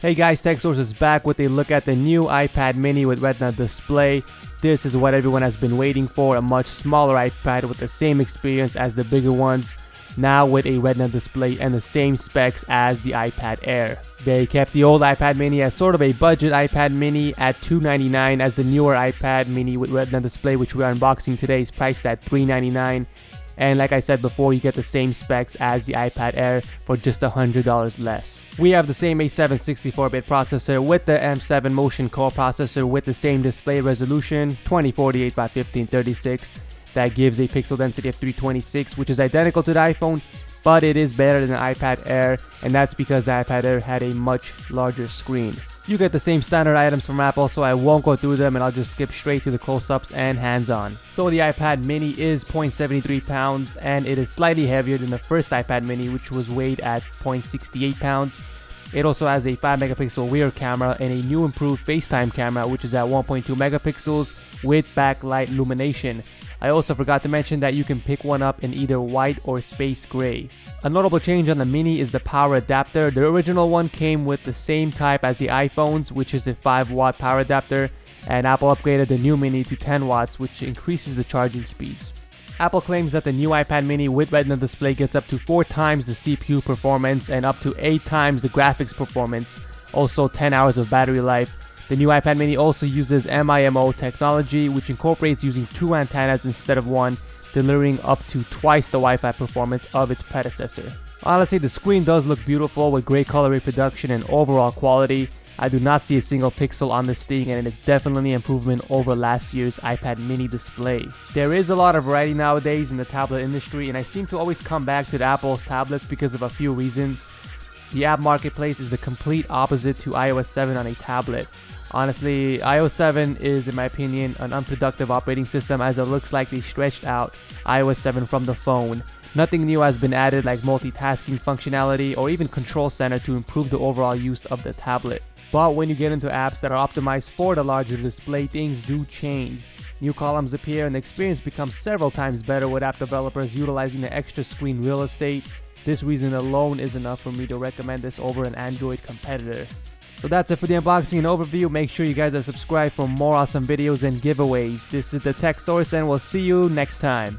Hey guys, TechSource is back with a look at the new iPad mini with Retina Display. This is what everyone has been waiting for, a much smaller iPad with the same experience as the bigger ones, now with a Retina display and the same specs as the iPad Air. They kept the old iPad mini as sort of a budget iPad mini at $299, as the newer iPad mini with Retina display, which we are unboxing today, is priced at $399. And like I said before, you get the same specs as the iPad Air for just $100 less. We have the same A7 64-bit processor with the M7 Motion Core processor with the same display resolution, 2048 by 1536. That gives a pixel density of 326, which is identical to the iPhone, but it is better than the iPad Air, and that's because the iPad Air had a much larger screen. You get the same standard items from Apple, so I won't go through them and I'll just skip straight to the close-ups and hands-on. So the iPad mini is 0.73 pounds, and it is slightly heavier than the first iPad mini, which was weighed at 0.68 pounds. It also has a 5 megapixel rear camera and a new improved Facetime camera, which is at 1.2 megapixels with backlight illumination. I also forgot to mention that you can pick one up in either white or space gray. A notable change on the mini is the power adapter. The original one came with the same type as the iPhones, which is a 5-watt power adapter, and Apple upgraded the new mini to 10 watts, which increases the charging speeds. Apple claims that the new iPad mini with Retina display gets up to 4 times the CPU performance and up to 8 times the graphics performance, also 10 hours of battery life. The new iPad mini also uses MIMO technology, which incorporates using 2 antennas instead of 1, delivering up to twice the Wi-Fi performance of its predecessor. Honestly, the screen does look beautiful with great color reproduction and overall quality. I do not see a single pixel on this thing, and it is definitely an improvement over last year's iPad mini display. There is a lot of variety nowadays in the tablet industry, and I seem to always come back to the Apple's tablets because of a few reasons. The app marketplace is the complete opposite to iOS 7 on a tablet. Honestly, iOS 7 is, in my opinion, an unproductive operating system, as it looks like they stretched out iOS 7 from the phone. Nothing new has been added like multitasking functionality or even Control Center to improve the overall use of the tablet. But when you get into apps that are optimized for the larger display, things do change. New columns appear and the experience becomes several times better with app developers utilizing the extra screen real estate. This reason alone is enough for me to recommend this over an Android competitor. So that's it for the unboxing and overview. Make sure you guys are subscribed for more awesome videos and giveaways. This is the Tech Source, and we'll see you next time.